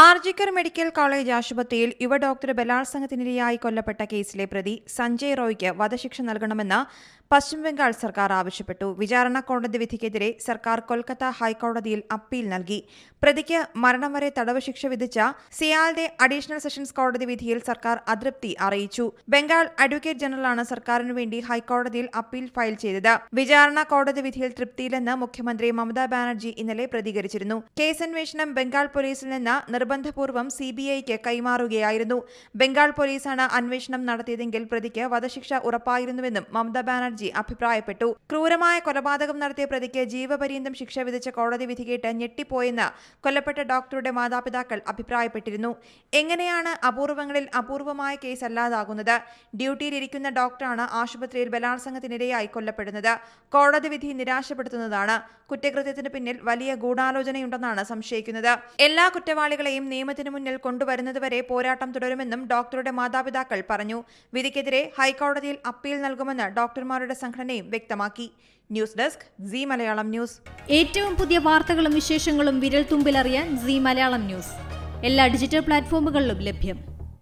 RG Kar medical college ആശുപത്രിയിൽ യുവ doctor ബലാത്സംഗത്തിനിരയായി കൊല്ലപ്പെട്ട കേസിലെ പ്രതി സഞ്ജയ് റോയ്ക്ക് വധശിക്ഷ നൽകണമെന്ന് പശ്ചിമബംഗാൾ സർക്കാർ ആവശ്യപ്പെട്ടു. വിചാരണ കോടതി വിധിക്കെതിരെ സർക്കാർ കൊൽക്കത്ത ഹൈക്കോടതിയിൽ അപ്പീൽ നൽകി. പ്രതിക്ക് മരണം വരെ തടവ് ശിക്ഷ വിധിച്ച സിയാൽദെ അഡീഷണൽ സെഷൻസ് കോടതി വിധിയിൽ സർക്കാർ അതൃപ്തി അറിയിച്ചു. ബംഗാൾ അഡ്വക്കേറ്റ് ജനറലാണ് സർക്കാരിനു വേണ്ടി ഹൈക്കോടതിയിൽ അപ്പീൽ ഫയൽ ചെയ്തത്. വിചാരണ കോടതി വിധിയിൽ തൃപ്തിയില്ലെന്ന് മുഖ്യമന്ത്രി മമതാ ബാനർജി ഇന്നലെ പ്രതികരിച്ചിരുന്നു. കേസന്വേഷണം ബംഗാൾ പോലീസിൽ നിന്ന് നിർബന്ധപൂർവ്വം സിബിഐക്ക് കൈമാറുകയായിരുന്നു. ബംഗാൾ പോലീസാണ് അന്വേഷണം നടത്തിയതെങ്കിൽ പ്രതിക്ക് വധശിക്ഷ ഉറപ്പായിരുന്നുവെന്നും മമതാ ബാനർജി അഭിപ്രായപ്പെട്ടു. ക്രൂരമായ കൊലപാതകം നടത്തിയ പ്രതിക്ക് ജീവപര്യന്തം ശിക്ഷ വിധിച്ച കോടതി വിധി കേട്ട് ഞെട്ടിപ്പോയെന്ന് കൊല്ലപ്പെട്ട ഡോക്ടറുടെ മാതാപിതാക്കൾ അഭിപ്രായപ്പെട്ടിരുന്നു. എങ്ങനെയാണ് അപൂർവങ്ങളിൽ അപൂർവമായ കേസ് അല്ലാതാകുന്നത്? ഡ്യൂട്ടിയിലിരിക്കുന്ന ഡോക്ടറാണ് ആശുപത്രിയിൽ ബലാത്സംഗത്തിനിരയായി കൊല്ലപ്പെടുന്നത്. കോടതി വിധി നിരാശപ്പെടുത്തുന്നതാണ്. കുറ്റകൃത്യത്തിന് പിന്നിൽ വലിയ ഗൂഢാലോചനയുണ്ടെന്നാണ് സംശയിക്കുന്നത്. എല്ലാ കുറ്റവാളികളെയും നിയമത്തിന് മുന്നിൽ കൊണ്ടുവരുന്നതുവരെ പോരാട്ടം തുടരുമെന്നും ഡോക്ടറുടെ മാതാപിതാക്കൾ പറഞ്ഞു. വിധിക്കെതിരെ ഹൈക്കോടതിയിൽ അപ്പീൽ നൽകുമെന്ന് ഡോക്ടർമാരുടെ സംഘടനയും വ്യക്തമാക്കി. News desk C Malayalam news. ഏറ്റവും പുതിയ വാർത്തകളും വിശേഷങ്ങളും വിരൽ തുമ്പിലറിയാൻ സി മലയാളം ന്യൂസ് എല്ലാ ഡിജിറ്റൽ പ്ലാറ്റ്ഫോമുകളിലും ലഭ്യം.